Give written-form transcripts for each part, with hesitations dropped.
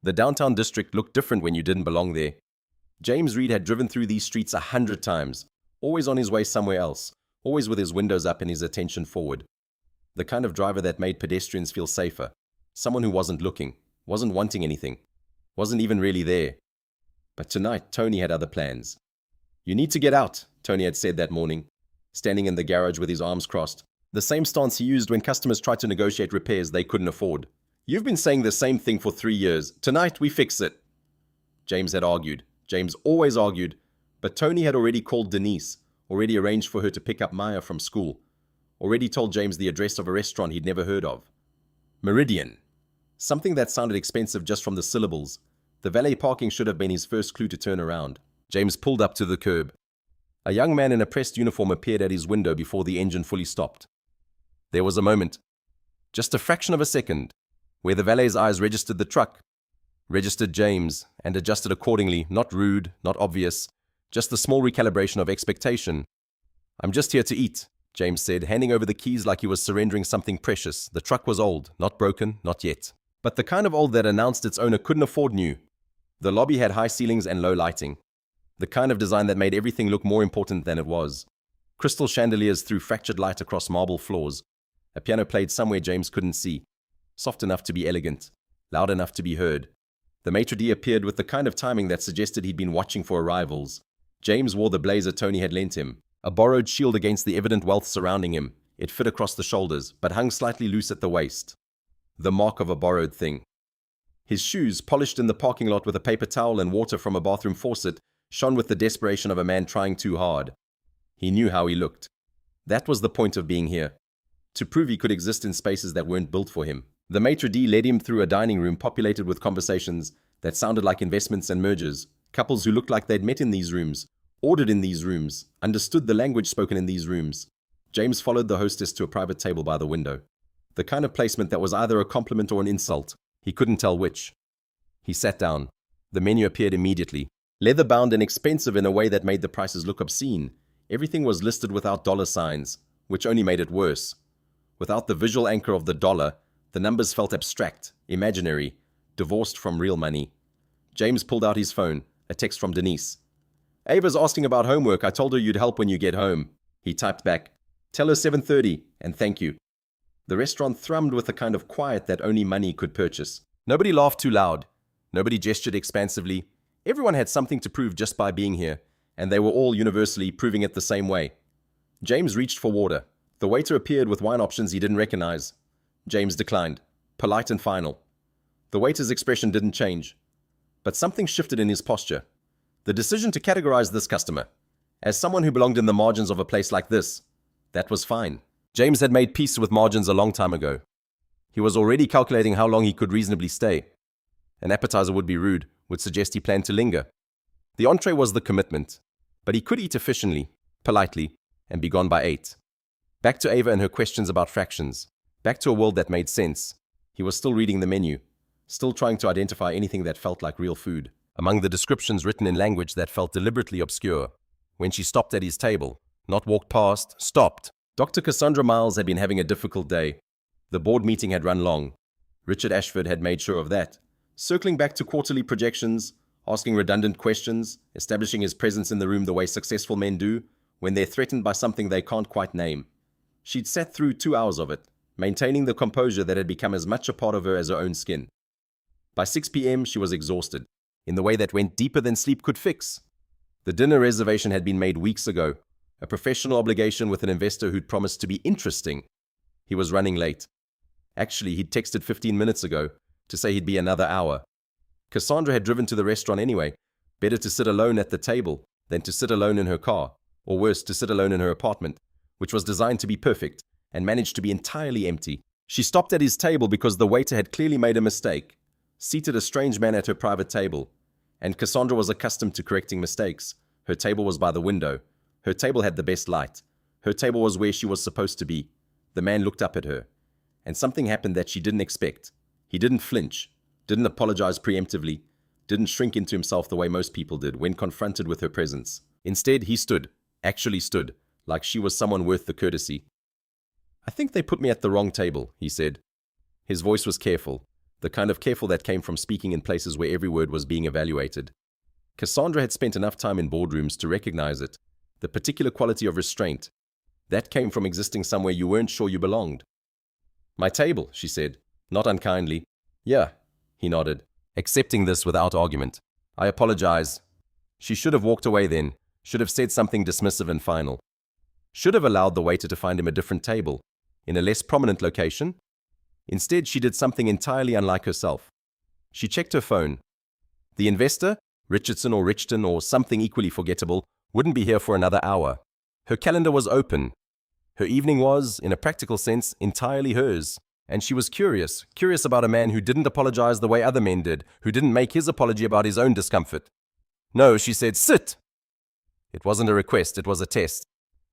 The downtown district looked different when you didn't belong there. James Reed had driven through these streets 100 times, always on his way somewhere else, always with his windows up and his attention forward. The kind of driver that made pedestrians feel safer. Someone who wasn't looking, wasn't wanting anything, wasn't even really there. But tonight, Tony had other plans. "You need to get out," Tony had said that morning, standing in the garage with his arms crossed, the same stance he used when customers tried to negotiate repairs they couldn't afford. "You've been saying the same thing for 3 years. Tonight, we fix it." James had argued. James always argued, but Tony had already called Denise, already arranged for her to pick up Maya from school, already told James the address of a restaurant he'd never heard of. Meridian. Something that sounded expensive just from the syllables. The valet parking should have been his first clue to turn around. James pulled up to the curb. A young man in a pressed uniform appeared at his window before the engine fully stopped. There was a moment, just a fraction of a second, where the valet's eyes registered the truck, registered James, and adjusted accordingly, not rude, not obvious, just a small recalibration of expectation. "I'm just here to eat," James said, handing over the keys like he was surrendering something precious. The truck was old, not broken, not yet. But the kind of old that announced its owner couldn't afford new. The lobby had high ceilings and low lighting. The kind of design that made everything look more important than it was. Crystal chandeliers threw fractured light across marble floors. A piano played somewhere James couldn't see. Soft enough to be elegant, loud enough to be heard. The maitre d' appeared with the kind of timing that suggested he'd been watching for arrivals. James wore the blazer Tony had lent him, a borrowed shield against the evident wealth surrounding him. It fit across the shoulders, but hung slightly loose at the waist. The mark of a borrowed thing. His shoes, polished in the parking lot with a paper towel and water from a bathroom faucet, shone with the desperation of a man trying too hard. He knew how he looked. That was the point of being here. To prove he could exist in spaces that weren't built for him. The maitre d' led him through a dining room populated with conversations that sounded like investments and mergers. Couples who looked like they'd met in these rooms, ordered in these rooms, understood the language spoken in these rooms. James followed the hostess to a private table by the window. The kind of placement that was either a compliment or an insult. He couldn't tell which. He sat down. The menu appeared immediately. Leather-bound and expensive in a way that made the prices look obscene. Everything was listed without dollar signs, which only made it worse. Without the visual anchor of the dollar, the numbers felt abstract, imaginary, divorced from real money. James pulled out his phone, a text from Denise. "Ava's asking about homework. I told her you'd help when you get home." He typed back, "Tell her 7:30, and thank you." The restaurant thrummed with the kind of quiet that only money could purchase. Nobody laughed too loud. Nobody gestured expansively. Everyone had something to prove just by being here, and they were all universally proving it the same way. James reached for water. The waiter appeared with wine options he didn't recognize. James declined, polite and final. The waiter's expression didn't change, but something shifted in his posture. The decision to categorize this customer as someone who belonged in the margins of a place like this, that was fine. James had made peace with margins a long time ago. He was already calculating how long he could reasonably stay. An appetizer would be rude, would suggest he planned to linger. The entree was the commitment, but he could eat efficiently, politely, and be gone by 8. Back to Ava and her questions about fractions. Back to a world that made sense. He was still reading the menu, still trying to identify anything that felt like real food. Among the descriptions written in language that felt deliberately obscure. When she stopped at his table, not walked past, stopped. Dr. Cassandra Miles had been having a difficult day. The board meeting had run long. Richard Ashford had made sure of that. Circling back to quarterly projections, asking redundant questions, establishing his presence in the room the way successful men do, when they're threatened by something they can't quite name. She'd sat through 2 hours of it, maintaining the composure that had become as much a part of her as her own skin. By 6 p.m., she was exhausted, in the way that went deeper than sleep could fix. The dinner reservation had been made weeks ago, a professional obligation with an investor who'd promised to be interesting. He was running late. Actually, he'd texted 15 minutes ago to say he'd be another hour. Cassandra had driven to the restaurant anyway. Better to sit alone at the table than to sit alone in her car, or worse, to sit alone in her apartment, which was designed to be perfect and managed to be entirely empty. She stopped at his table because the waiter had clearly made a mistake, seated a strange man at her private table, and Cassandra was accustomed to correcting mistakes. Her table was by the window. Her table had the best light. Her table was where she was supposed to be. The man looked up at her, and something happened that she didn't expect. He didn't flinch, didn't apologize preemptively, didn't shrink into himself the way most people did when confronted with her presence. Instead, he stood, actually stood, like she was someone worth the courtesy. "I think they put me at the wrong table," he said. His voice was careful, the kind of careful that came from speaking in places where every word was being evaluated. Cassandra had spent enough time in boardrooms to recognize it, the particular quality of restraint. That came from existing somewhere you weren't sure you belonged. "My table," she said, not unkindly. "Yeah," he nodded, accepting this without argument. "I apologize." She should have walked away then, should have said something dismissive and final. Should have allowed the waiter to find him a different table, in a less prominent location. Instead, she did something entirely unlike herself. She checked her phone. The investor, Richardson or Richton or something equally forgettable, wouldn't be here for another hour. Her calendar was open. Her evening was, in a practical sense, entirely hers. And she was curious about a man who didn't apologize the way other men did, who didn't make his apology about his own discomfort. "No," she said, "sit!" It wasn't a request, it was a test.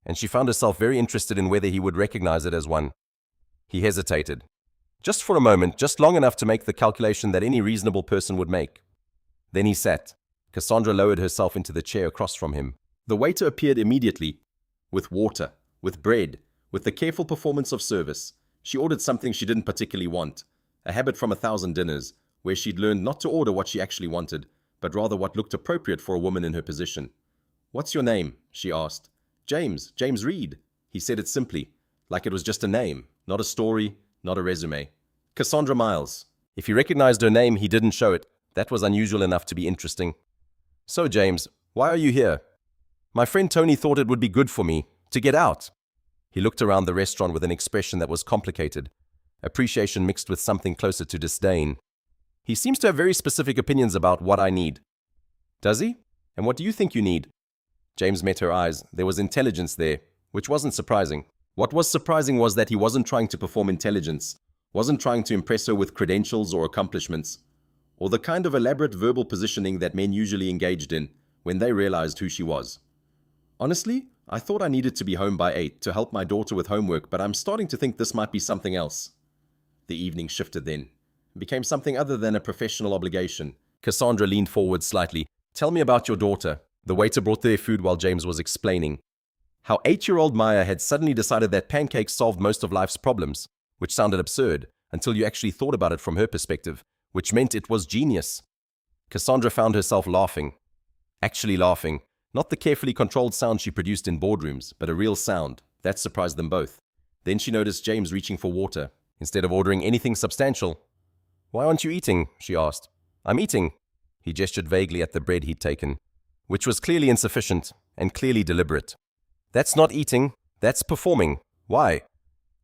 And she found herself very interested in whether he would recognize it as one. He hesitated. Just for a moment, just long enough to make the calculation that any reasonable person would make. Then he sat. Cassandra lowered herself into the chair across from him. The waiter appeared immediately, with water, with bread, with the careful performance of service. She ordered something she didn't particularly want, a habit from 1,000 dinners, where she'd learned not to order what she actually wanted, but rather what looked appropriate for a woman in her position. "What's your name?" she asked. James Reed." He said it simply, like it was just a name, not a story, not a resume. "Cassandra Miles." If he recognized her name, he didn't show it. That was unusual enough to be interesting. "So, James, why are you here?" "My friend Tony thought it would be good for me to get out." He looked around the restaurant with an expression that was complicated, appreciation mixed with something closer to disdain. "He seems to have very specific opinions about what I need." "Does he? And what do you think you need?" James met her eyes. There was intelligence there, which wasn't surprising. What was surprising was that he wasn't trying to perform intelligence, wasn't trying to impress her with credentials or accomplishments, or the kind of elaborate verbal positioning that men usually engaged in when they realized who she was. "Honestly, I thought I needed to be home by 8 to help my daughter with homework, but I'm starting to think this might be something else." The evening shifted then. It became something other than a professional obligation. Cassandra leaned forward slightly. "Tell me about your daughter." The waiter brought their food while James was explaining how 8-year-old Maya had suddenly decided that pancakes solved most of life's problems, which sounded absurd until you actually thought about it from her perspective, which meant it was genius. Cassandra found herself laughing. Actually laughing. Not the carefully controlled sound she produced in boardrooms, but a real sound. That surprised them both. Then she noticed James reaching for water, instead of ordering anything substantial. "Why aren't you eating?" she asked. "I'm eating." He gestured vaguely at the bread he'd taken, which was clearly insufficient and clearly deliberate. "That's not eating, that's performing. Why?"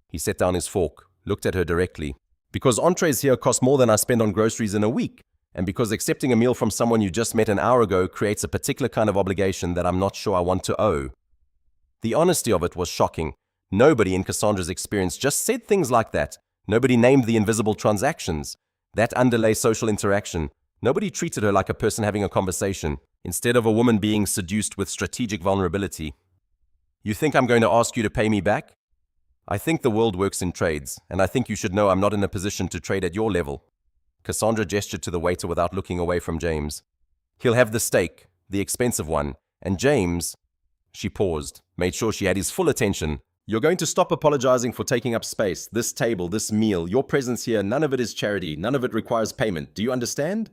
He set down his fork, looked at her directly. "Because entrees here cost more than I spend on groceries in a week, and because accepting a meal from someone you just met an hour ago creates a particular kind of obligation that I'm not sure I want to owe." The honesty of it was shocking. Nobody in Cassandra's experience just said things like that. Nobody named the invisible transactions, that underlay social interaction. Nobody treated her like a person having a conversation, instead of a woman being seduced with strategic vulnerability. "You think I'm going to ask you to pay me back?" "I think the world works in trades, and I think you should know I'm not in a position to trade at your level." Cassandra gestured to the waiter without looking away from James. "He'll have the steak, the expensive one, and James—" She paused, made sure she had his full attention. "You're going to stop apologizing for taking up space, this table, this meal, your presence here, none of it is charity, none of it requires payment. Do you understand?"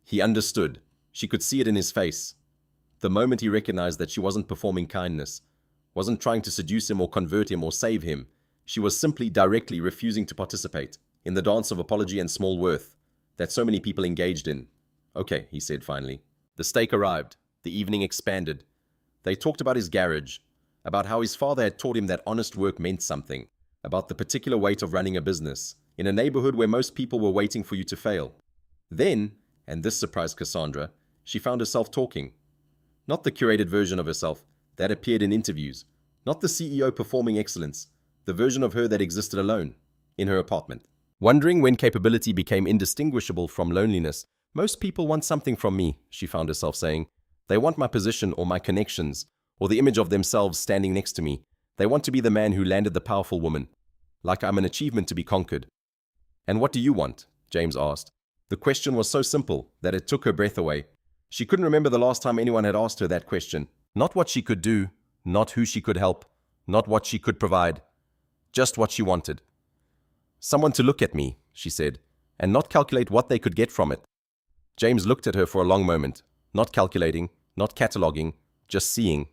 He understood. She could see it in his face. The moment he recognized that she wasn't performing kindness, wasn't trying to seduce him or convert him or save him, she was simply directly refusing to participate in the dance of apology and small worth that so many people engaged in. "Okay," he said finally. The steak arrived. The evening expanded. They talked about his garage, about how his father had taught him that honest work meant something, about the particular weight of running a business, in a neighborhood where most people were waiting for you to fail. Then, and this surprised Cassandra, she found herself talking. Not the curated version of herself that appeared in interviews, not the CEO performing excellence, the version of her that existed alone, in her apartment. Wondering when capability became indistinguishable from loneliness. "Most people want something from me," she found herself saying. "They want my position or my connections, or the image of themselves standing next to me. They want to be the man who landed the powerful woman, like I'm an achievement to be conquered." "And what do you want?" James asked. The question was so simple that it took her breath away. She couldn't remember the last time anyone had asked her that question. Not what she could do, not who she could help, not what she could provide, just what she wanted. "Someone to look at me," she said. and not calculate what they could get from it. James looked at her for a long moment, not calculating, not cataloguing, just seeing.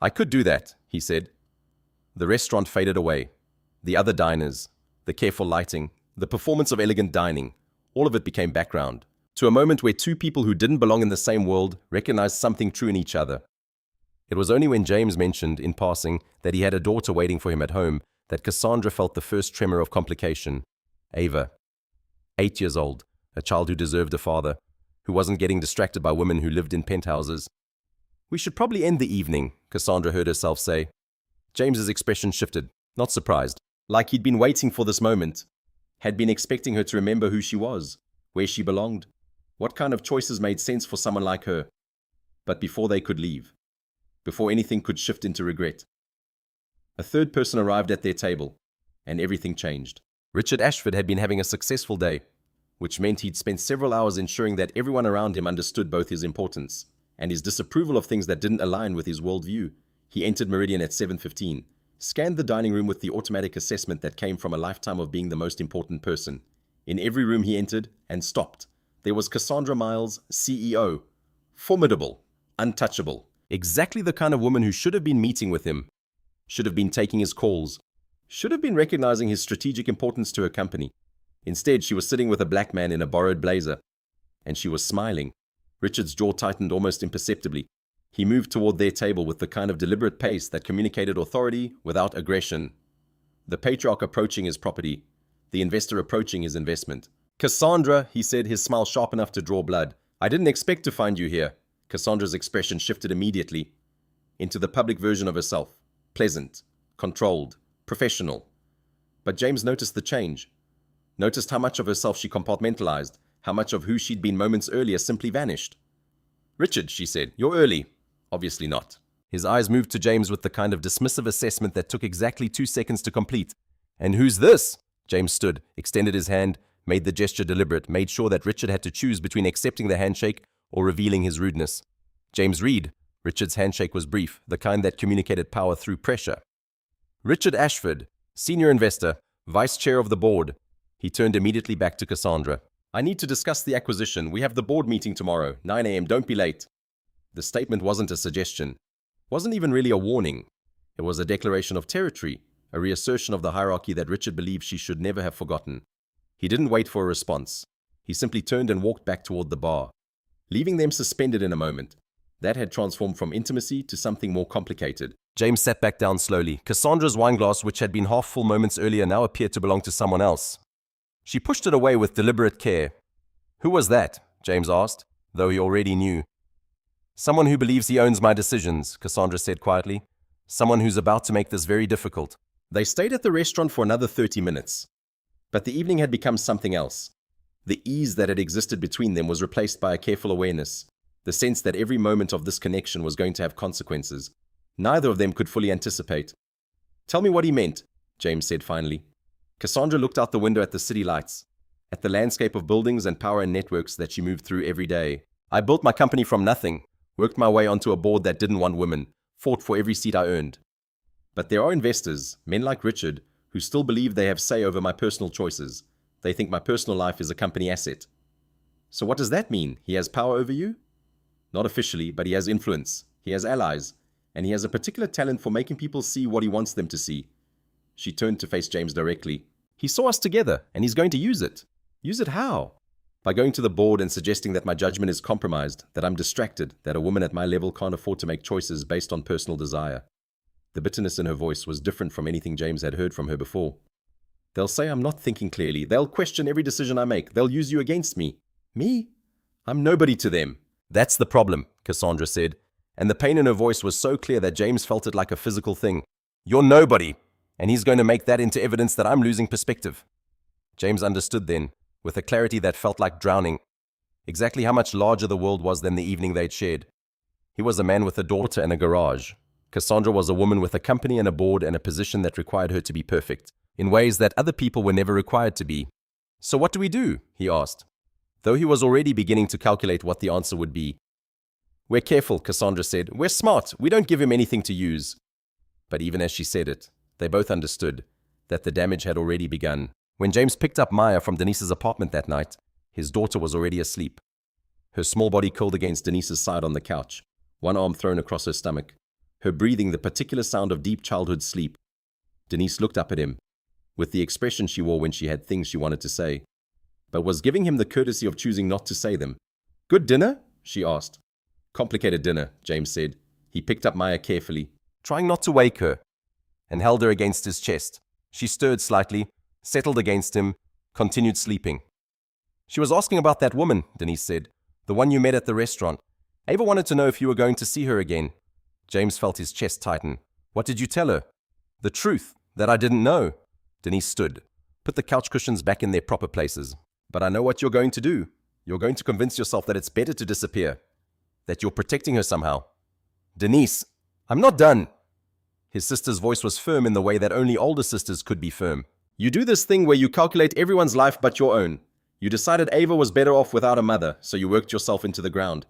"I could do that," he said. The restaurant faded away. The other diners, the careful lighting, the performance of elegant dining, all of it became background, to a moment where two people who didn't belong in the same world recognized something true in each other. It was only when James mentioned, in passing, that he had a daughter waiting for him at home that Cassandra felt the first tremor of complication. Ava, 8 years old, a child who deserved a father, who wasn't getting distracted by women who lived in penthouses. "We should probably end the evening," Cassandra heard herself say. James's expression shifted, not surprised, like he'd been waiting for this moment, had been expecting her to remember who she was, where she belonged, what kind of choices made sense for someone like her. But before they could leave, before anything could shift into regret, a third person arrived at their table, and everything changed. Richard Ashford had been having a successful day, which meant he'd spent several hours ensuring that everyone around him understood both his importance and his disapproval of things that didn't align with his worldview. He entered Meridian at 7:15, scanned the dining room with the automatic assessment that came from a lifetime of being the most important person. In every room he entered, and stopped, there was Cassandra Miles, CEO. Formidable, untouchable, exactly the kind of woman who should have been meeting with him, should have been taking his calls, should have been recognizing his strategic importance to her company. Instead, she was sitting with a black man in a borrowed blazer, and she was smiling. Richard's jaw tightened almost imperceptibly. He moved toward their table with the kind of deliberate pace that communicated authority without aggression. The patriarch approaching his property, the investor approaching his investment. "Cassandra," he said, his smile sharp enough to draw blood. "I didn't expect to find you here." Cassandra's expression shifted immediately into the public version of herself. Pleasant, controlled, professional. But James noticed the change. Noticed how much of herself she compartmentalized, how much of who she'd been moments earlier simply vanished. "Richard," she said, "you're early." "Obviously not." His eyes moved to James with the kind of dismissive assessment that took exactly 2 seconds to complete. "And who's this?" James stood, extended his hand, made the gesture deliberate, made sure that Richard had to choose between accepting the handshake or revealing his rudeness. "James Reed." Richard's handshake was brief, the kind that communicated power through pressure. "Richard Ashford, senior investor, vice chair of the board." He turned immediately back to Cassandra. "I need to discuss the acquisition. We have the board meeting tomorrow, 9 a.m. Don't be late." The statement wasn't a suggestion, wasn't even really a warning. It was a declaration of territory, a reassertion of the hierarchy that Richard believed she should never have forgotten. He didn't wait for a response. He simply turned and walked back toward the bar, leaving them suspended in a moment. That had transformed from intimacy to something more complicated. James sat back down slowly. Cassandra's wineglass, which had been half full moments earlier, now appeared to belong to someone else. She pushed it away with deliberate care. "Who was that?" James asked, though he already knew. "Someone who believes he owns my decisions," Cassandra said quietly. "Someone who's about to make this very difficult." They stayed at the restaurant for another 30 minutes. But the evening had become something else. The ease that had existed between them was replaced by a careful awareness, the sense that every moment of this connection was going to have consequences. Neither of them could fully anticipate. "Tell me what he meant," James said finally. Cassandra looked out the window at the city lights, at the landscape of buildings and power and networks that she moved through every day. "I built my company from nothing, worked my way onto a board that didn't want women, fought for every seat I earned. But there are investors, men like Richard, who still believe they have say over my personal choices. They think my personal life is a company asset." "So what does that mean? He has power over you?" "Not officially, but he has influence. He has allies. And he has a particular talent for making people see what he wants them to see." She turned to face James directly. "He saw us together, and he's going to use it." "Use it how?" "By going to the board and suggesting that my judgment is compromised, that I'm distracted, that a woman at my level can't afford to make choices based on personal desire." The bitterness in her voice was different from anything James had heard from her before. "They'll say I'm not thinking clearly. They'll question every decision I make. They'll use you against me." "Me? I'm nobody to them." "That's the problem," Cassandra said, and the pain in her voice was so clear that James felt it like a physical thing. "You're nobody, and he's going to make that into evidence that I'm losing perspective." James understood then, with a clarity that felt like drowning, exactly how much larger the world was than the evening they'd shared. He was a man with a daughter and a garage. Cassandra was a woman with a company and a board and a position that required her to be perfect, in ways that other people were never required to be. "So what do we do?" he asked, though he was already beginning to calculate what the answer would be. "We're careful," Cassandra said. "We're smart. We don't give him anything to use." But even as she said it, they both understood that the damage had already begun. When James picked up Maya from Denise's apartment that night, his daughter was already asleep. Her small body curled against Denise's side on the couch, one arm thrown across her stomach, her breathing the particular sound of deep childhood sleep. Denise looked up at him, with the expression she wore when she had things she wanted to say, but was giving him the courtesy of choosing not to say them. "Good dinner?" she asked. "Complicated dinner," James said. He picked up Maya carefully, trying not to wake her, and held her against his chest. She stirred slightly, settled against him, continued sleeping. "She was asking about that woman," Denise said. "The one you met at the restaurant. Ava wanted to know if you were going to see her again." James felt his chest tighten. "What did you tell her?" "The truth, that I didn't know." Denise stood, put the couch cushions back in their proper places. "But I know what you're going to do. You're going to convince yourself that it's better to disappear, that you're protecting her somehow." "Denise, I'm not done." His sister's voice was firm in the way that only older sisters could be firm. "You do this thing where you calculate everyone's life but your own. You decided Ava was better off without a mother, so you worked yourself into the ground.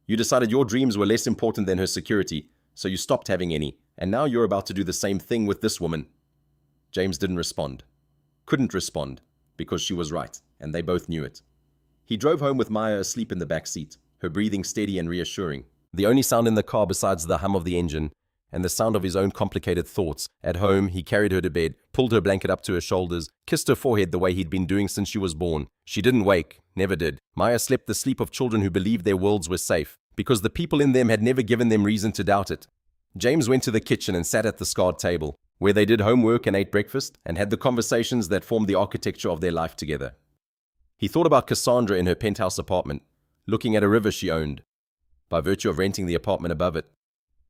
You decided your dreams were less important than her security, so you stopped having any, and now you're about to do the same thing with this woman." James didn't respond. Couldn't respond, because she was right, and they both knew it. He drove home with Maya asleep in the back seat, her breathing steady and reassuring. The only sound in the car besides the hum of the engine, and the sound of his own complicated thoughts. At home, he carried her to bed, pulled her blanket up to her shoulders, kissed her forehead the way he'd been doing since she was born. She didn't wake, never did. Maya slept the sleep of children who believed their worlds were safe, because the people in them had never given them reason to doubt it. James went to the kitchen and sat at the scarred table, where they did homework and ate breakfast, and had the conversations that formed the architecture of their life together. He thought about Cassandra in her penthouse apartment, looking at a river she owned, by virtue of renting the apartment above it.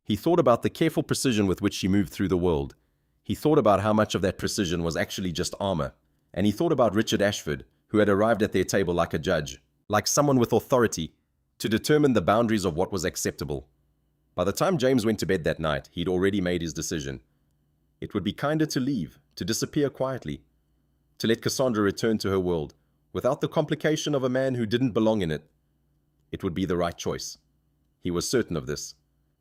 He thought about the careful precision with which she moved through the world. He thought about how much of that precision was actually just armor. And he thought about Richard Ashford, who had arrived at their table like a judge, like someone with authority, to determine the boundaries of what was acceptable. By the time James went to bed that night, he'd already made his decision. It would be kinder to leave, to disappear quietly, to let Cassandra return to her world, without the complication of a man who didn't belong in it. It would be the right choice. He was certain of this,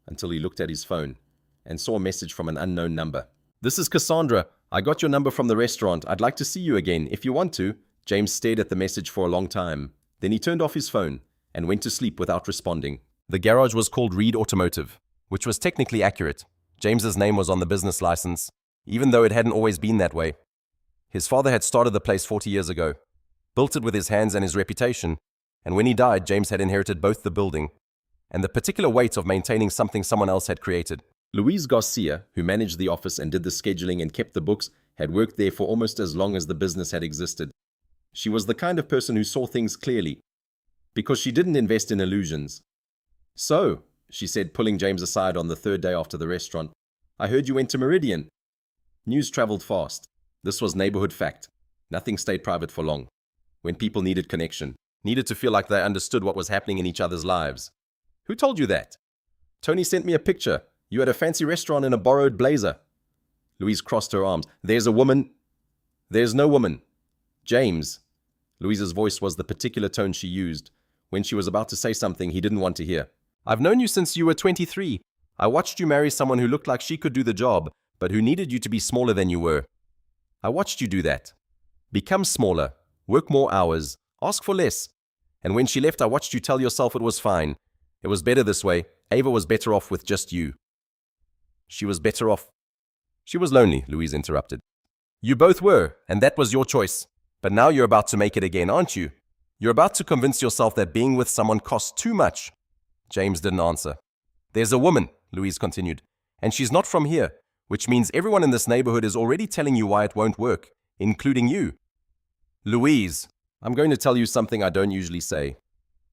until he looked at his phone and saw a message from an unknown number. "This is Cassandra. I got your number from the restaurant. I'd like to see you again, if you want to." James stared at the message for a long time. Then he turned off his phone and went to sleep without responding. The garage was called Reed Automotive, which was technically accurate. James's name was on the business license, even though it hadn't always been that way. His father had started the place 40 years ago, built it with his hands and his reputation, and when he died, James had inherited both the building and the particular weight of maintaining something someone else had created. Louise Garcia, who managed the office and did the scheduling and kept the books, had worked there for almost as long as the business had existed. She was the kind of person who saw things clearly, because she didn't invest in illusions. "So," she said, pulling James aside on the third day after the restaurant, "I heard you went to Meridian." News traveled fast. This was neighborhood fact. Nothing stayed private for long. When people needed connection, needed to feel like they understood what was happening in each other's lives. "Who told you that?" "Tony sent me a picture. You had a fancy restaurant in a borrowed blazer." Louise crossed her arms. "There's a woman." "There's no woman." "James." Louise's voice was the particular tone she used when she was about to say something he didn't want to hear. "I've known you since you were 23. I watched you marry someone who looked like she could do the job, but who needed you to be smaller than you were. I watched you do that. Become smaller, work more hours, ask for less. And when she left, I watched you tell yourself it was fine. It was better this way. Ava was better off with just you." "She was better off." "She was lonely," Louise interrupted. "You both were, and that was your choice. But now you're about to make it again, aren't you? You're about to convince yourself that being with someone costs too much." James didn't answer. "There's a woman," Louise continued, "and she's not from here, which means everyone in this neighborhood is already telling you why it won't work, including you." "Louise, I'm going to tell you something I don't usually say.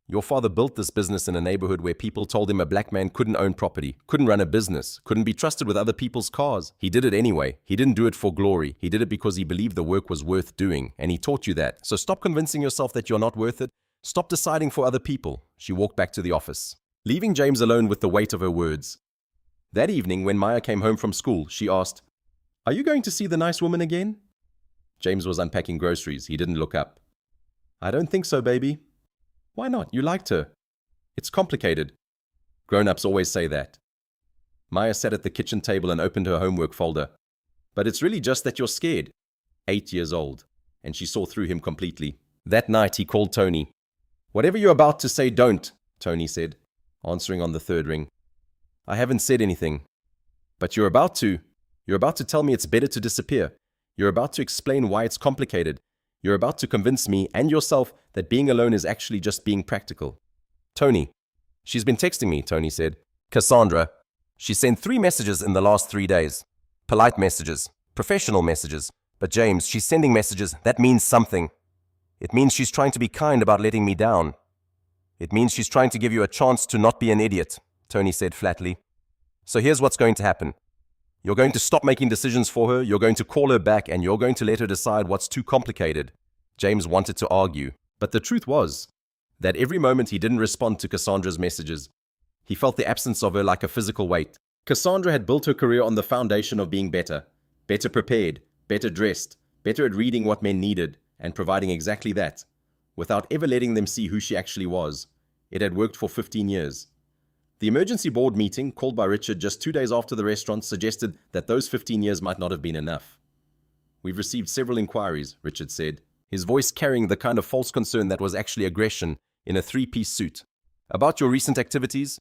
Your father built this business in a neighborhood where people told him a black man couldn't own property, couldn't run a business, couldn't be trusted with other people's cars. He did it anyway. He didn't do it for glory. He did it because he believed the work was worth doing, and he taught you that. So stop convincing yourself that you're not worth it. Stop deciding for other people." She walked back to the office, leaving James alone with the weight of her words. That evening, when Maya came home from school, she asked, "Are you going to see the nice woman again?" James was unpacking groceries. He didn't look up. "I don't think so, baby." "Why not? You liked her." "It's complicated." Grown-ups always say that. Maya sat at the kitchen table and opened her homework folder. "But it's really just that you're scared." 8 years old. and she saw through him completely. That night, he called Tony. "Whatever you're about to say, don't," Tony said, answering on the third ring. "I haven't said anything." "But you're about to. You're about to tell me it's better to disappear. You're about to explain why it's complicated. You're about to convince me and yourself that being alone is actually just being practical." "Tony." "She's been texting me," Tony said. "Cassandra. She sent 3 messages in the last 3 days. Polite messages, professional messages. But James, she's sending messages. That means something. It means she's trying to be kind about letting me down. It means she's trying to give you a chance to not be an idiot," Tony said flatly. "So here's what's going to happen. You're going to stop making decisions for her, you're going to call her back, and you're going to let her decide what's too complicated." James wanted to argue, but the truth was that every moment he didn't respond to Cassandra's messages, he felt the absence of her like a physical weight. Cassandra had built her career on the foundation of being better prepared, better dressed, better at reading what men needed, and providing exactly that, without ever letting them see who she actually was. It had worked for 15 years. The emergency board meeting, called by Richard just 2 days after the restaurant, suggested that those 15 years might not have been enough. "We've received several inquiries," Richard said, his voice carrying the kind of false concern that was actually aggression in a 3-piece suit. "About your recent activities,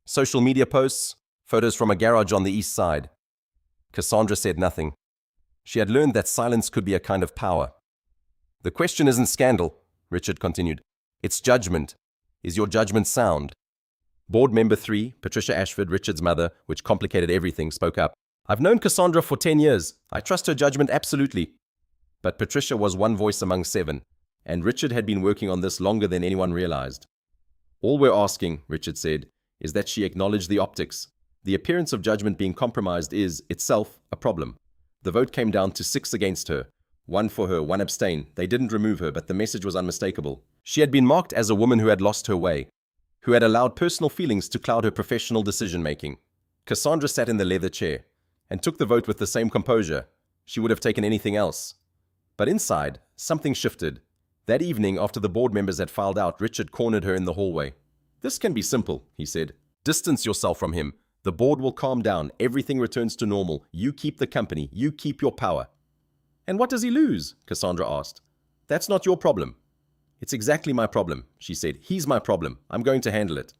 social media posts, photos from a garage on the east side." Cassandra said nothing. She had learned that silence could be a kind of power. "The question isn't scandal," Richard continued. "It's judgment. Is your judgment sound?" Board member 3, Patricia Ashford, Richard's mother, which complicated everything, spoke up. "I've known Cassandra for 10 years. I trust her judgment absolutely." But Patricia was one voice among 7, and Richard had been working on this longer than anyone realized. "All we're asking," Richard said, "is that she acknowledge the optics. The appearance of judgment being compromised is, itself, a problem." The vote came down to 6 against her. 1 for her, 1 abstain. They didn't remove her, but the message was unmistakable. She had been marked as a woman who had lost her way, who had allowed personal feelings to cloud her professional decision-making. Cassandra sat in the leather chair and took the vote with the same composure. She would have taken anything else. But inside, something shifted. That evening, after the board members had filed out, Richard cornered her in the hallway. "This can be simple," he said. "Distance yourself from him. The board will calm down. Everything returns to normal. You keep the company. You keep your power." "And what does he lose?" Cassandra asked. "That's not your problem." "It's exactly my problem," she said. "He's my problem. I'm going to handle it."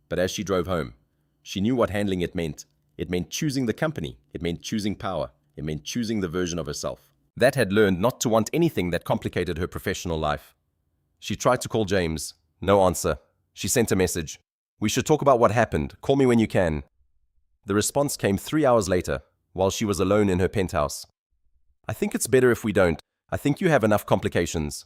But as she drove home, she knew what handling it meant. It meant choosing the company. It meant choosing power. It meant choosing the version of herself that had learned not to want anything that complicated her professional life. She tried to call James. No answer. She sent a message. "We should talk about what happened. Call me when you can." The response came 3 hours later, while she was alone in her penthouse. "I think it's better if we don't. I think you have enough complications."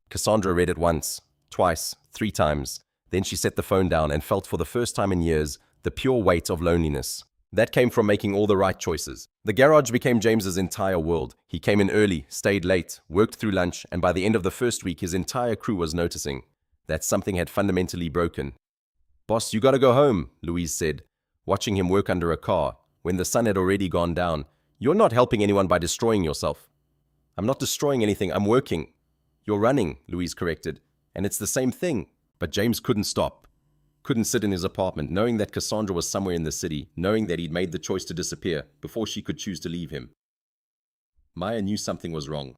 Cassandra read it once, twice, 3 times. Then she set the phone down and felt for the first time in years the pure weight of loneliness. That came from making all the right choices. The garage became James's entire world. He came in early, stayed late, worked through lunch, and by the end of the first week his entire crew was noticing that something had fundamentally broken. "Boss, you gotta go home," Louise said, watching him work under a car when the sun had already gone down. "You're not helping anyone by destroying yourself." "I'm not destroying anything, I'm working." "You're running," Louise corrected, "and it's the same thing." But James couldn't stop. Couldn't sit in his apartment, knowing that Cassandra was somewhere in the city, knowing that he'd made the choice to disappear before she could choose to leave him. Maya knew something was wrong.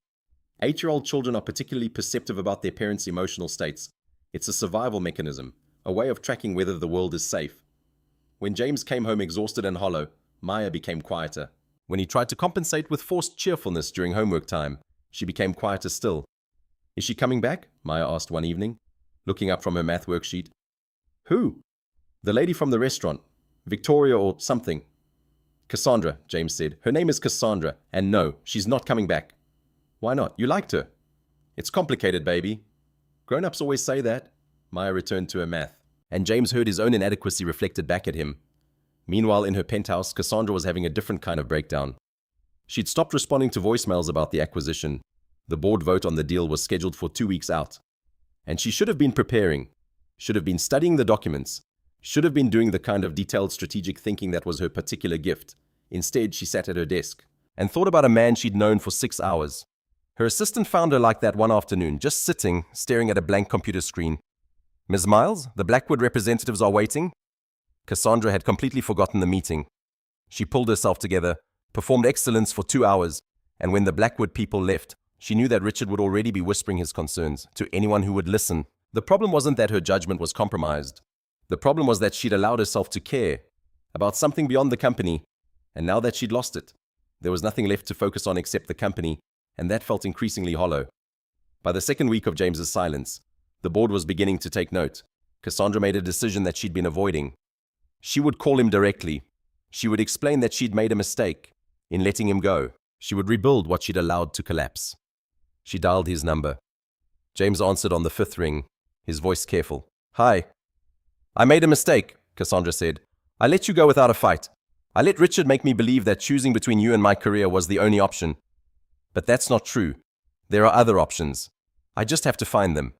8-year-old children are particularly perceptive about their parents' emotional states. It's a survival mechanism, a way of tracking whether the world is safe. When James came home exhausted and hollow, Maya became quieter. When he tried to compensate with forced cheerfulness during homework time, she became quieter still. "Is she coming back?" Maya asked one evening, looking up from her math worksheet. "Who?" "The lady from the restaurant. Victoria or something." "Cassandra," James said. "Her name is Cassandra, and no, she's not coming back." "Why not? You liked her." "It's complicated, baby." "Grown-ups always say that." Maya returned to her math, and James heard his own inadequacy reflected back at him. Meanwhile, in her penthouse, Cassandra was having a different kind of breakdown. She'd stopped responding to voicemails about the acquisition. The board vote on the deal was scheduled for 2 weeks out. And she should have been preparing, should have been studying the documents, should have been doing the kind of detailed strategic thinking that was her particular gift. Instead, she sat at her desk and thought about a man she'd known for 6 hours. Her assistant found her like that one afternoon, just sitting, staring at a blank computer screen. "Ms. Miles, the Blackwood representatives are waiting." Cassandra had completely forgotten the meeting. She pulled herself together, performed excellence for 2 hours, and when the Blackwood people left, She knew that Richard would already be whispering his concerns to anyone who would listen. The problem wasn't that her judgment was compromised. The problem was that she'd allowed herself to care about something beyond the company, and now that she'd lost it, there was nothing left to focus on except the company, and that felt increasingly hollow. By the second week of James's silence, the board was beginning to take note. Cassandra made a decision that she'd been avoiding. She would call him directly. She would explain that she'd made a mistake in letting him go. She would rebuild what she'd allowed to collapse. She dialed his number. James answered on the fifth ring, his voice careful. "Hi. I made a mistake," Cassandra said. "I let you go without a fight. I let Richard make me believe that choosing between you and my career was the only option. But that's not true. There are other options. I just have to find them."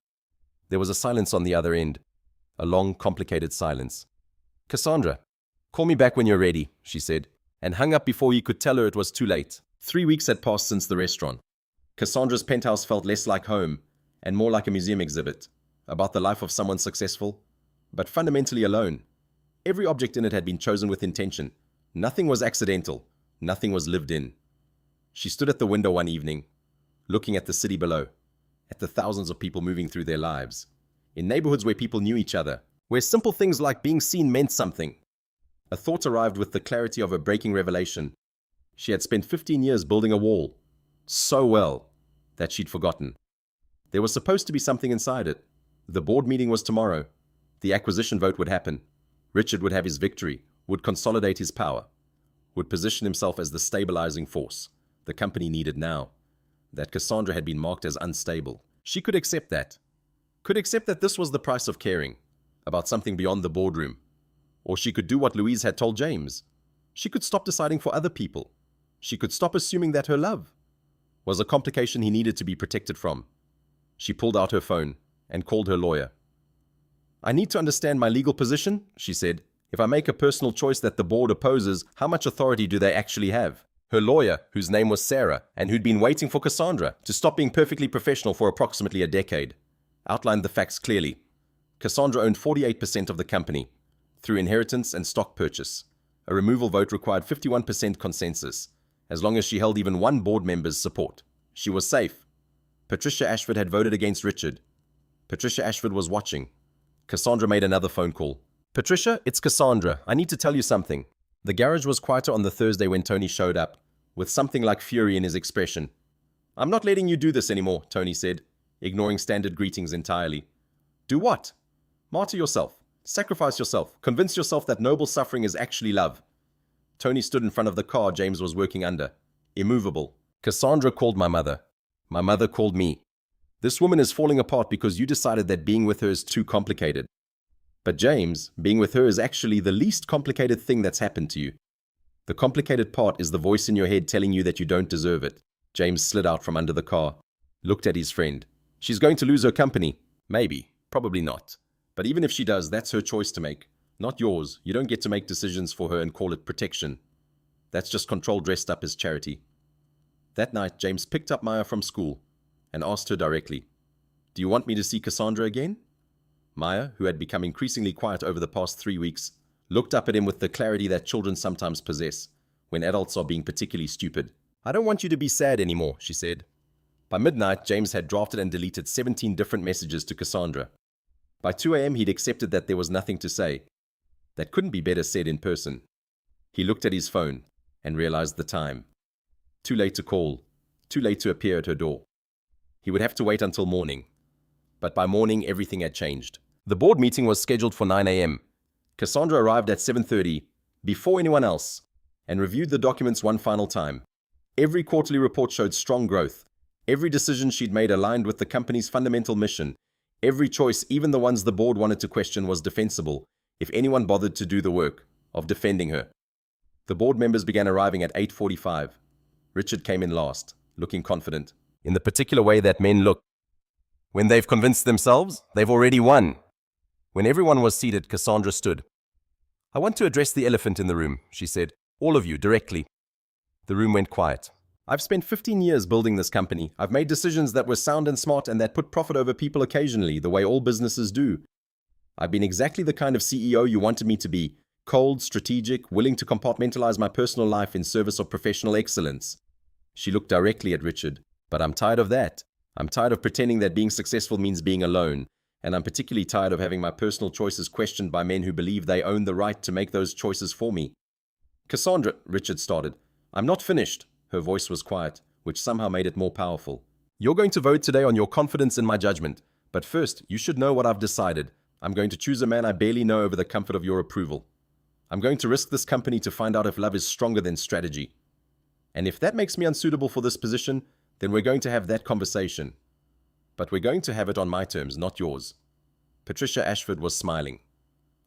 There was a silence on the other end. A long, complicated silence. "Cassandra, call me back when you're ready," she said, and hung up before he could tell her it was too late. 3 weeks had passed since the restaurant. Cassandra's penthouse felt less like home and more like a museum exhibit, about the life of someone successful, but fundamentally alone. Every object in it had been chosen with intention. Nothing was accidental. Nothing was lived in. She stood at the window one evening, looking at the city below, at the thousands of people moving through their lives, in neighborhoods where people knew each other, where simple things like being seen meant something. A thought arrived with the clarity of a breaking revelation. She had spent 15 years building a wall, so well that she'd forgotten. There was supposed to be something inside it. The board meeting was tomorrow. The acquisition vote would happen. Richard would have his victory, would consolidate his power, would position himself as the stabilizing force the company needed now. That Cassandra had been marked as unstable. She could accept that. Could accept that this was the price of caring about something beyond the boardroom. Or she could do what Louise had told James. She could stop deciding for other people. She could stop assuming that her love was a complication he needed to be protected from. She pulled out her phone and called her lawyer. "I need to understand my legal position," she said. "If I make a personal choice that the board opposes, how much authority do they actually have?" Her lawyer, whose name was Sarah, and who'd been waiting for Cassandra to stop being perfectly professional for approximately a decade, outlined the facts clearly. Cassandra owned 48% of the company, through inheritance and stock purchase. A removal vote required 51% consensus. As long as she held even one board member's support, she was safe. Patricia Ashford had voted against Richard. Patricia Ashford was watching. Cassandra made another phone call. "Patricia, it's Cassandra. I need to tell you something." The garage was quieter on the Thursday when Tony showed up, with something like fury in his expression. "I'm not letting you do this anymore," Tony said, ignoring standard greetings entirely. "Do what?" "Martyr yourself. Sacrifice yourself. Convince yourself that noble suffering is actually love." Tony stood in front of the car James was working under, immovable. "Cassandra called my mother. My mother called me. This woman is falling apart because you decided that being with her is too complicated. But James, being with her is actually the least complicated thing that's happened to you. The complicated part is the voice in your head telling you that you don't deserve it." James slid out from under the car, looked at his friend. "She's going to lose her company." "Maybe. Probably not. But even if she does, that's her choice to make, not yours. You don't get to make decisions for her and call it protection. That's just control dressed up as charity." That night, James picked up Maya from school and asked her directly, "Do you want me to see Cassandra again?" Maya, who had become increasingly quiet over the past 3 weeks, looked up at him with the clarity that children sometimes possess when adults are being particularly stupid. "I don't want you to be sad anymore," she said. By midnight, James had drafted and deleted 17 different messages to Cassandra. By 2 a.m., he'd accepted that there was nothing to say. That couldn't be better said in person. He looked at his phone and realized the time. Too late to call, too late to appear at her door. He would have to wait until morning. But by morning, everything had changed. The board meeting was scheduled for 9 a.m. Cassandra arrived at 7:30, before anyone else, and reviewed the documents one final time. Every quarterly report showed strong growth. Every decision she'd made aligned with the company's fundamental mission. Every choice, even the ones the board wanted to question, was defensible, if anyone bothered to do the work of defending her. The board members began arriving at 8:45. Richard came in last, looking confident, in the particular way that men look. When they've convinced themselves, they've already won. When everyone was seated, Cassandra stood. "I want to address the elephant in the room," she said. "All of you, directly." The room went quiet. "I've spent 15 years building this company. I've made decisions that were sound and smart and that put profit over people occasionally, the way all businesses do. I've been exactly the kind of CEO you wanted me to be. Cold, strategic, willing to compartmentalize my personal life in service of professional excellence." She looked directly at Richard, But I'm tired of that. I'm tired of pretending that being successful means being alone. And I'm particularly tired of having my personal choices questioned by men who believe they own the right to make those choices for me. Cassandra, Richard started. I'm not finished. Her voice was quiet, which somehow made it more powerful. You're going to vote today on your confidence in my judgment. But first, you should know what I've decided. I'm going to choose a man I barely know over the comfort of your approval. I'm going to risk this company to find out if love is stronger than strategy. And if that makes me unsuitable for this position, then we're going to have that conversation. But we're going to have it on my terms, not yours. Patricia Ashford was smiling.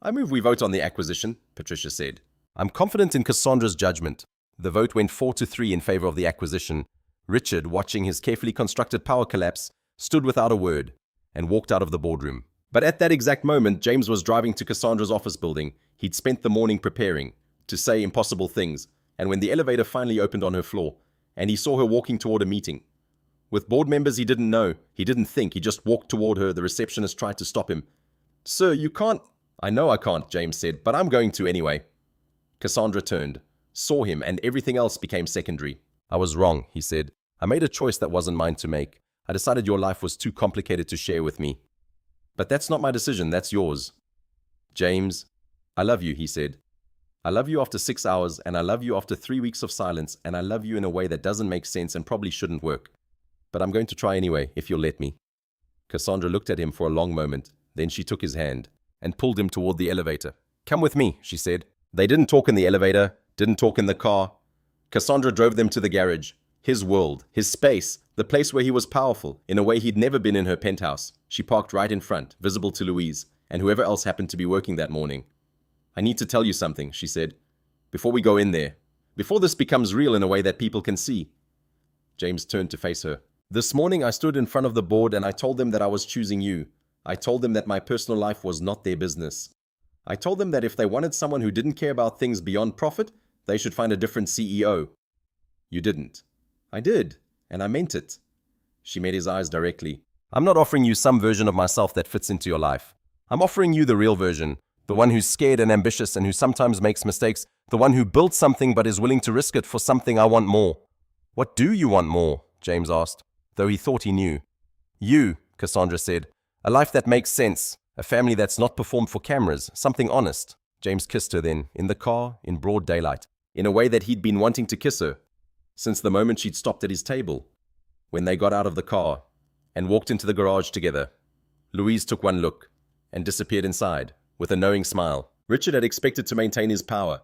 I move we vote on the acquisition, Patricia said. I'm confident in Cassandra's judgment. The vote went 4-3 in favor of the acquisition. Richard, watching his carefully constructed power collapse, stood without a word and walked out of the boardroom. But at that exact moment, James was driving to Cassandra's office building. He'd spent the morning preparing to say impossible things, and when the elevator finally opened on her floor, and he saw her walking toward a meeting. With board members he didn't know, he didn't think, he just walked toward her. The receptionist tried to stop him. Sir, you can't. I know I can't, James said, but I'm going to anyway. Cassandra turned, saw him, and everything else became secondary. I was wrong, he said. I made a choice that wasn't mine to make. I decided your life was too complicated to share with me. But that's not my decision, that's yours. James, I love you, he said. I love you after 6 hours, and I love you after 3 weeks of silence, and I love you in a way that doesn't make sense and probably shouldn't work. But I'm going to try anyway, if you'll let me. Cassandra looked at him for a long moment. Then she took his hand and pulled him toward the elevator. Come with me, she said. They didn't talk in the elevator, didn't talk in the car. Cassandra drove them to the garage. His world, his space, the place where he was powerful, in a way he'd never been in her penthouse. She parked right in front, visible to Louise, and whoever else happened to be working that morning. I need to tell you something, she said, before we go in there. Before this becomes real in a way that people can see. James turned to face her. This morning I stood in front of the board and I told them that I was choosing you. I told them that my personal life was not their business. I told them that if they wanted someone who didn't care about things beyond profit, they should find a different CEO. You didn't. I did, and I meant it. She met his eyes directly. I'm not offering you some version of myself that fits into your life. I'm offering you the real version, the one who's scared and ambitious and who sometimes makes mistakes, the one who built something but is willing to risk it for something I want more. What do you want more? James asked, though he thought he knew. You, Cassandra said. A life that makes sense, a family that's not performed for cameras, something honest. James kissed her then, in the car, in broad daylight, in a way that he'd been wanting to kiss her, since the moment she'd stopped at his table, when they got out of the car and walked into the garage together. Louise took one look and disappeared inside, with a knowing smile. Richard had expected to maintain his power,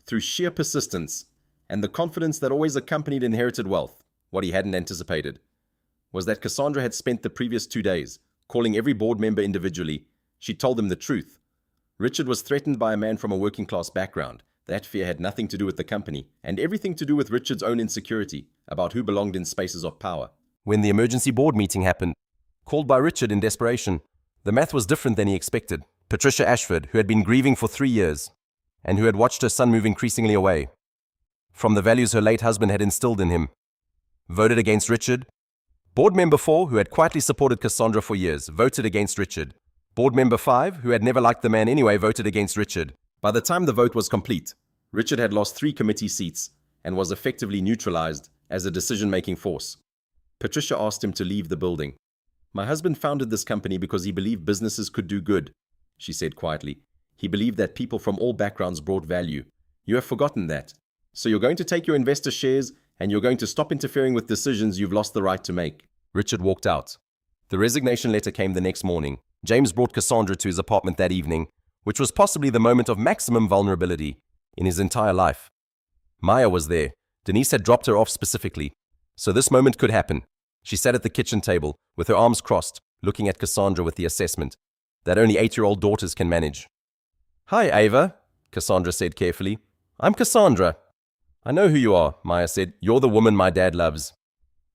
through sheer persistence, and the confidence that always accompanied inherited wealth. What he hadn't anticipated was that Cassandra had spent the previous 2 days calling every board member individually. She told them the truth. Richard was threatened by a man from a working-class background. That fear had nothing to do with the company, and everything to do with Richard's own insecurity about who belonged in spaces of power. When the emergency board meeting happened, called by Richard in desperation, the math was different than he expected. Patricia Ashford, who had been grieving for 3 years, and who had watched her son move increasingly away from the values her late husband had instilled in him, voted against Richard. Board member 4, who had quietly supported Cassandra for years, voted against Richard. Board member 5, who had never liked the man anyway, voted against Richard. By the time the vote was complete, Richard had lost 3 committee seats and was effectively neutralized as a decision-making force. Patricia asked him to leave the building. My husband founded this company because he believed businesses could do good, she said quietly. He believed that people from all backgrounds brought value. You have forgotten that. So you're going to take your investor shares and you're going to stop interfering with decisions you've lost the right to make. Richard walked out. The resignation letter came the next morning. James brought Cassandra to his apartment that evening, which was possibly the moment of maximum vulnerability in his entire life. Maya was there. Denise had dropped her off specifically, so this moment could happen. She sat at the kitchen table, with her arms crossed, looking at Cassandra with the assessment that only 8-year-old daughters can manage. Hi, Ava, Cassandra said carefully. I'm Cassandra. I know who you are, Maya said. You're the woman my dad loves.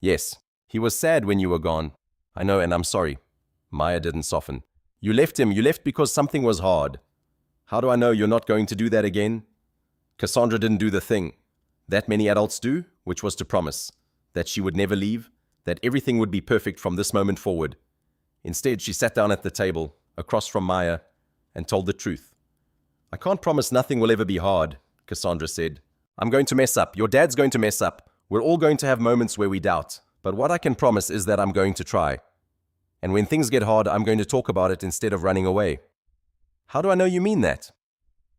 Yes, he was sad when you were gone. I know, and I'm sorry. Maya didn't soften. You left him. You left because something was hard. How do I know you're not going to do that again? Cassandra didn't do the thing that many adults do, which was to promise that she would never leave, that everything would be perfect from this moment forward. Instead, she sat down at the table, across from Maya, and told the truth. I can't promise nothing will ever be hard, Cassandra said. I'm going to mess up. Your dad's going to mess up. We're all going to have moments where we doubt. But what I can promise is that I'm going to try. And when things get hard, I'm going to talk about it instead of running away. How do I know you mean that?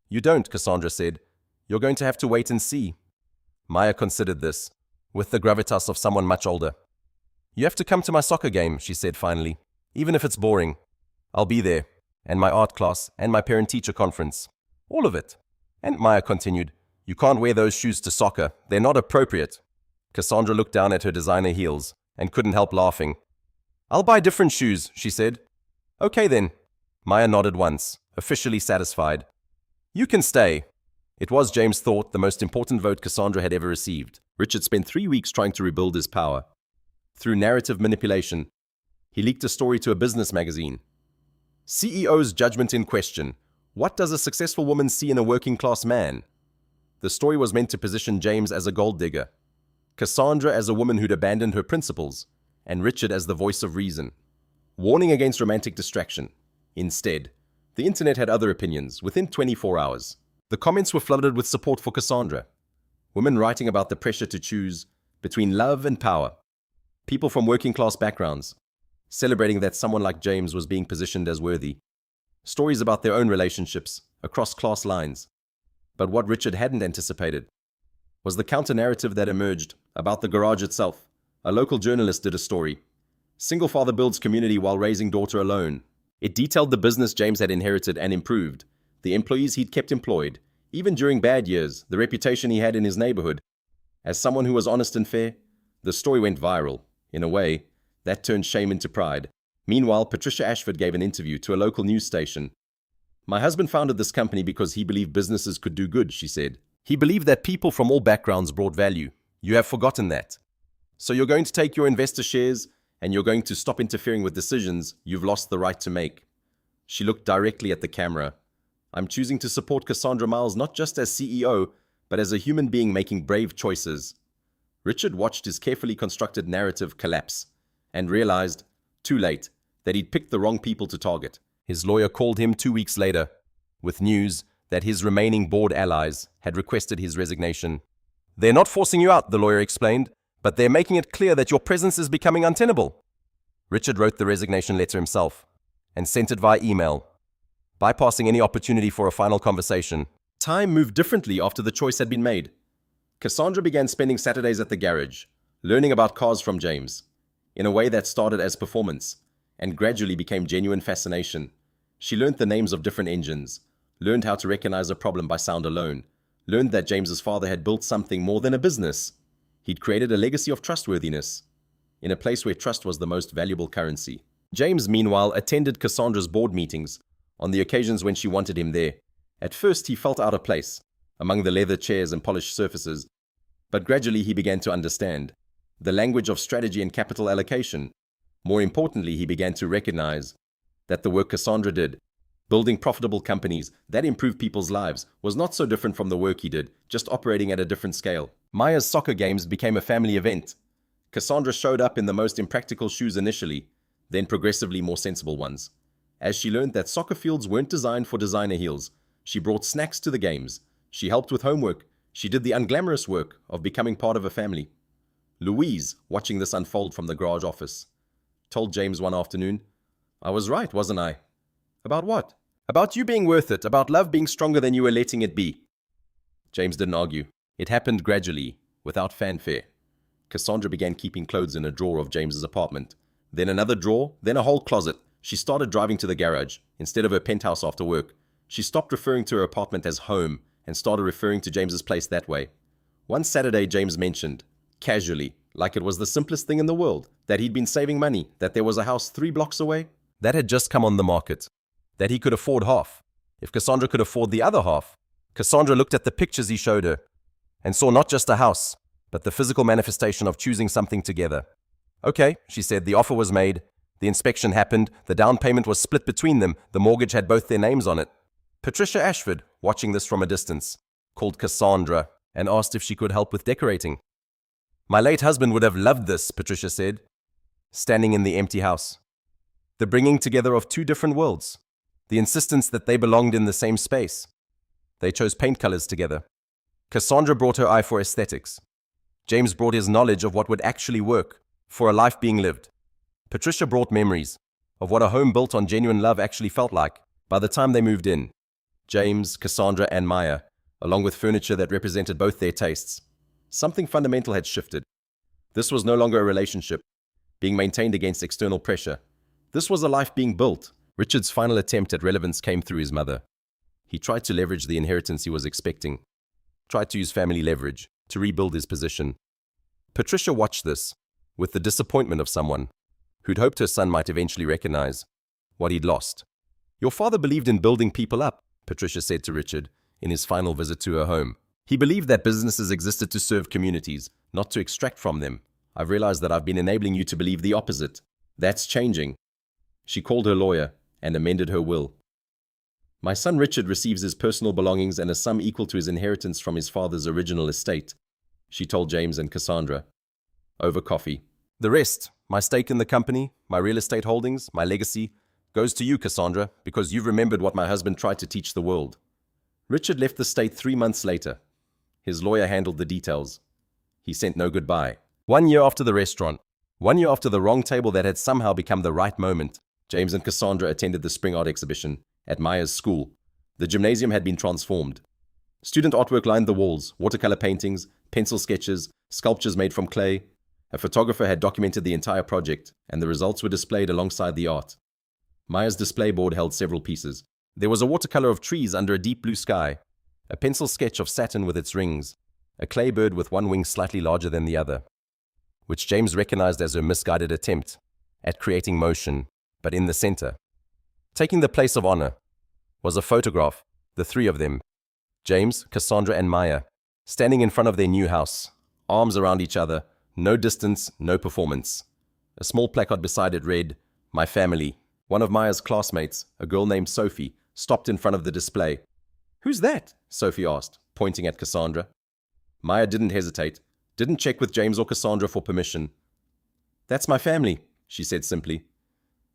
You don't, Cassandra said. You're going to have to wait and see. Maya considered this, with the gravitas of someone much older. You have to come to my soccer game, she said finally, even if it's boring. I'll be there, and my art class, and my parent-teacher conference. All of it. And Maya continued, you can't wear those shoes to soccer. They're not appropriate. Cassandra looked down at her designer heels and couldn't help laughing. I'll buy different shoes, she said. Okay then. Maya nodded once, officially satisfied. You can stay. It was, James thought, the most important vote Cassandra had ever received. Richard spent 3 weeks trying to rebuild his power. Through narrative manipulation, he leaked a story to a business magazine. CEO's judgment in question. What does a successful woman see in a working-class man? The story was meant to position James as a gold digger, Cassandra as a woman who'd abandoned her principles, and Richard as the voice of reason. Warning against romantic distraction. Instead, the internet had other opinions within 24 hours. The comments were flooded with support for Cassandra. Women writing about the pressure to choose between love and power. People from working-class backgrounds, celebrating that someone like James was being positioned as worthy. Stories about their own relationships, across class lines. But what Richard hadn't anticipated was the counter-narrative that emerged about the garage itself. A local journalist did a story. Single father builds community while raising daughter alone. It detailed the business James had inherited and improved, the employees he'd kept employed, even during bad years, the reputation he had in his neighborhood. As someone who was honest and fair, the story went viral. In a way, that turned shame into pride. Meanwhile, Patricia Ashford gave an interview to a local news station. My husband founded this company because he believed businesses could do good, she said. He believed that people from all backgrounds brought value. You have forgotten that. So you're going to take your investor shares and you're going to stop interfering with decisions you've lost the right to make. She looked directly at the camera. I'm choosing to support Cassandra Miles not just as CEO, but as a human being making brave choices. Richard watched his carefully constructed narrative collapse and realized, too late, that he'd picked the wrong people to target. His lawyer called him 2 weeks later with news that his remaining board allies had requested his resignation. They're not forcing you out, the lawyer explained, but they're making it clear that your presence is becoming untenable. Richard wrote the resignation letter himself and sent it via email, bypassing any opportunity for a final conversation. Time moved differently after the choice had been made. Cassandra began spending Saturdays at the garage, learning about cars from James, in a way that started as performance and gradually became genuine fascination. She learned the names of different engines, learned how to recognize a problem by sound alone, learned that James's father had built something more than a business. He'd created a legacy of trustworthiness, in a place where trust was the most valuable currency. James, meanwhile, attended Cassandra's board meetings on the occasions when she wanted him there. At first, he felt out of place among the leather chairs and polished surfaces, but gradually he began to understand the language of strategy and capital allocation. More importantly, he began to recognize that the work Cassandra did, building profitable companies that improved people's lives, was not so different from the work he did, just operating at a different scale. Maya's soccer games became a family event. Cassandra showed up in the most impractical shoes initially, then progressively more sensible ones. As she learned that soccer fields weren't designed for designer heels, she brought snacks to the games. She helped with homework. She did the unglamorous work of becoming part of a family. Louise, watching this unfold from the garage office, told James one afternoon, I was right, wasn't I? About what? About you being worth it, about love being stronger than you were letting it be. James didn't argue. It happened gradually, without fanfare. Cassandra began keeping clothes in a drawer of James's apartment, then another drawer, then a whole closet. She started driving to the garage instead of her penthouse after work. She stopped referring to her apartment as home and started referring to James's place that way. One Saturday, James mentioned, casually, like it was the simplest thing in the world, that he'd been saving money, that there was a house 3 blocks away that had just come on the market, that he could afford half. If Cassandra could afford the other half, Cassandra looked at the pictures he showed her and saw not just a house, but the physical manifestation of choosing something together. Okay, she said, the offer was made, the inspection happened, the down payment was split between them, the mortgage had both their names on it. Patricia Ashford, watching this from a distance, called Cassandra and asked if she could help with decorating. My late husband would have loved this, Patricia said, standing in the empty house. The bringing together of 2 different worlds, the insistence that they belonged in the same space. They chose paint colors together. Cassandra brought her eye for aesthetics. James brought his knowledge of what would actually work for a life being lived. Patricia brought memories of what a home built on genuine love actually felt like by the time they moved in. James, Cassandra, and Maya, along with furniture that represented both their tastes. Something fundamental had shifted. This was no longer a relationship being maintained against external pressure. This was a life being built. Richard's final attempt at relevance came through his mother. He tried to leverage the inheritance he was expecting, tried to use family leverage to rebuild his position. Patricia watched this with the disappointment of someone who'd hoped her son might eventually recognize what he'd lost. Your father believed in building people up, Patricia said to Richard in his final visit to her home. He believed that businesses existed to serve communities, not to extract from them. I've realized that I've been enabling you to believe the opposite. That's changing. She called her lawyer and amended her will. My son Richard receives his personal belongings and a sum equal to his inheritance from his father's original estate, she told James and Cassandra, over coffee. The rest, my stake in the company, my real estate holdings, my legacy, goes to you, Cassandra, because you've remembered what my husband tried to teach the world. Richard left the state 3 months later. His lawyer handled the details. He sent no goodbye. 1 year after the restaurant, 1 year after the wrong table that had somehow become the right moment, James and Cassandra attended the spring art exhibition at Maya's school. The gymnasium had been transformed. Student artwork lined the walls, watercolor paintings, pencil sketches, sculptures made from clay. A photographer had documented the entire project, and the results were displayed alongside the art. Maya's display board held several pieces. There was a watercolor of trees under a deep blue sky, a pencil sketch of Saturn with its rings, a clay bird with one wing slightly larger than the other, which James recognized as her misguided attempt at creating motion, but in the center, taking the place of honor, was a photograph, the three of them, James, Cassandra, and Maya, standing in front of their new house, arms around each other, no distance, no performance. A small placard beside it read, "My family." One of Maya's classmates, a girl named Sophie, stopped in front of the display. "Who's that?" Sophie asked, pointing at Cassandra. Maya didn't hesitate, didn't check with James or Cassandra for permission. "That's my family," she said simply.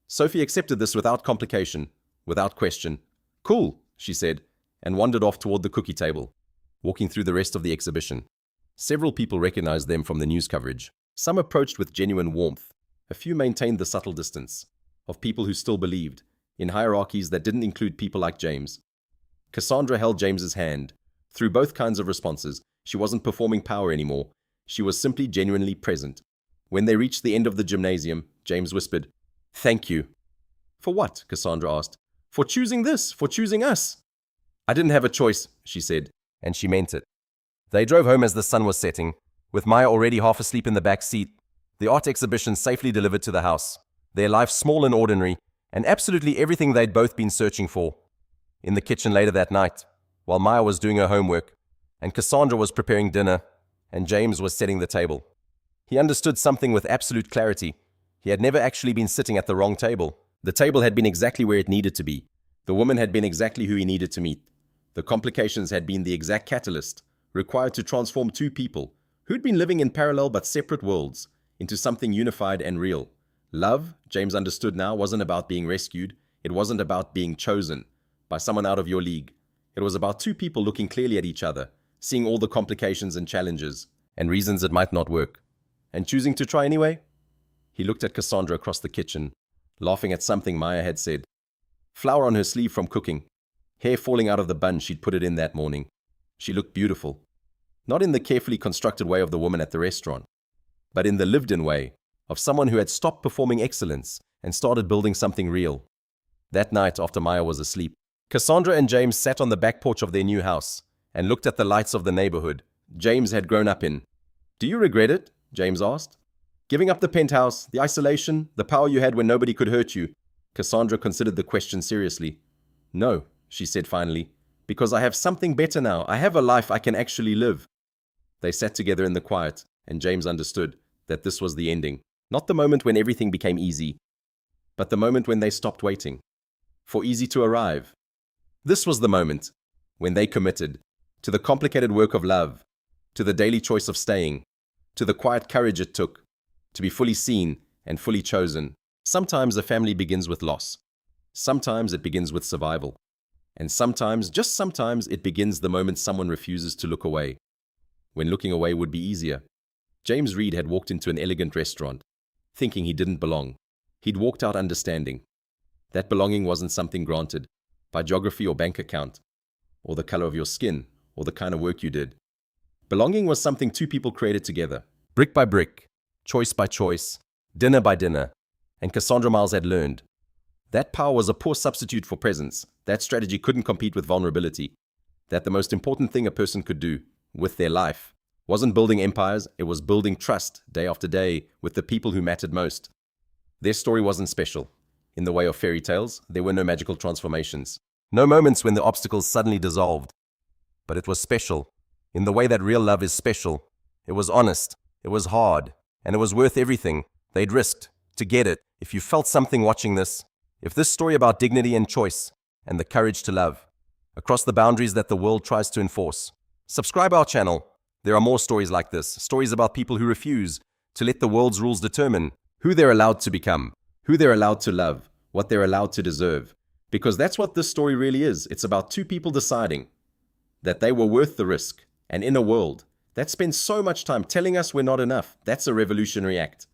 Sophie accepted this without complication, without question. "Cool," she said, and wandered off toward the cookie table, walking through the rest of the exhibition. Several people recognized them from the news coverage. Some approached with genuine warmth. A few maintained the subtle distance of people who still believed in hierarchies that didn't include people like James. Cassandra held James's hand. Through both kinds of responses, she wasn't performing power anymore. She was simply genuinely present. When they reached the end of the gymnasium, James whispered, "Thank you." "For what?" Cassandra asked. "For choosing this, for choosing us." "I didn't have a choice," she said, and she meant it. They drove home as the sun was setting, with Maya already half asleep in the back seat, the art exhibition safely delivered to the house, their life small and ordinary, and absolutely everything they'd both been searching for. In the kitchen later that night, while Maya was doing her homework, and Cassandra was preparing dinner, and James was setting the table, he understood something with absolute clarity. He had never actually been sitting at the wrong table. The table had been exactly where it needed to be. The woman had been exactly who he needed to meet. The complications had been the exact catalyst required to transform two people who'd been living in parallel but separate worlds into something unified and real. Love, James understood now, wasn't about being rescued. It wasn't about being chosen by someone out of your league. It was about two people looking clearly at each other, seeing all the complications and challenges and reasons it might not work, and choosing to try anyway. He looked at Cassandra across the kitchen, laughing at something Maya had said. Flour on her sleeve from cooking, hair falling out of the bun she'd put it in that morning. She looked beautiful. Not in the carefully constructed way of the woman at the restaurant, but in the lived-in way of someone who had stopped performing excellence and started building something real. That night, after Maya was asleep, Cassandra and James sat on the back porch of their new house and looked at the lights of the neighborhood James had grown up in. "Do you regret it?" James asked. "Giving up the penthouse, the isolation, the power you had when nobody could hurt you?" Cassandra considered the question seriously. "No," she said finally, "because I have something better now. I have a life I can actually live." They sat together in the quiet, and James understood that this was the ending. Not the moment when everything became easy, but the moment when they stopped waiting for easy to arrive. This was the moment when they committed to the complicated work of love, to the daily choice of staying, to the quiet courage it took to be fully seen and fully chosen. Sometimes a family begins with loss. Sometimes it begins with survival. And sometimes, just sometimes, it begins the moment someone refuses to look away, when looking away would be easier. James Reed had walked into an elegant restaurant, thinking he didn't belong. He'd walked out understanding. That belonging wasn't something granted by geography or bank account, or the color of your skin, or the kind of work you did. Belonging was something two people created together, brick by brick, choice by choice, dinner by dinner. And Cassandra Miles had learned that power was a poor substitute for presence. That strategy couldn't compete with vulnerability. That the most important thing a person could do with their life wasn't building empires, it was building trust day after day with the people who mattered most. Their story wasn't special. In the way of fairy tales, there were no magical transformations, no moments when the obstacles suddenly dissolved. But it was special, in the way that real love is special. It was honest, it was hard, and it was worth everything they'd risked to get it. If you felt something watching this, if this story about dignity and choice, and the courage to love, across the boundaries that the world tries to enforce, subscribe our channel. There are more stories like this, stories about people who refuse to let the world's rules determine who they're allowed to become, who they're allowed to love, what they're allowed to deserve. Because that's what this story really is. It's about two people deciding that they were worth the risk. And in a world that spends so much time telling us we're not enough, that's a revolutionary act.